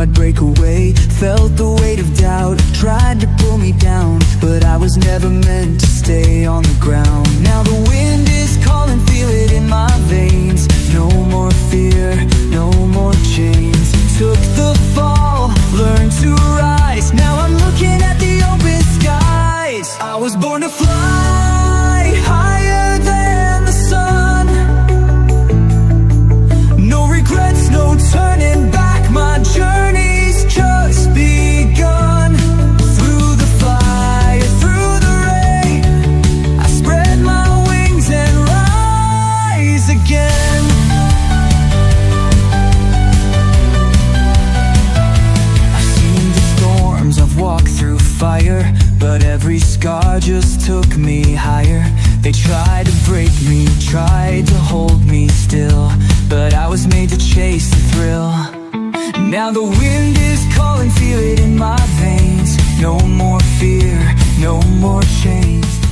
I'd break away. Felt the weight of doubt, tried to pull me down, but I was never meant to stay on the ground. Now the wind is calling, feel it in my veins. No more fear, no more chains. Took the fall, learned to rise. Now I'm looking at the open skies. I was born to fly higher than the sun. No regrets, no turning back. My journey's just begun. Through the fire, through the rain, I spread my wings and rise again. I've seen the storms, I've walked through fire, but every scar just took me higher. They tried to break me, tried to hold me still, but I was made to chase the thrill. Now the wind is calling, feel it in my veins. No more fear, no more chains.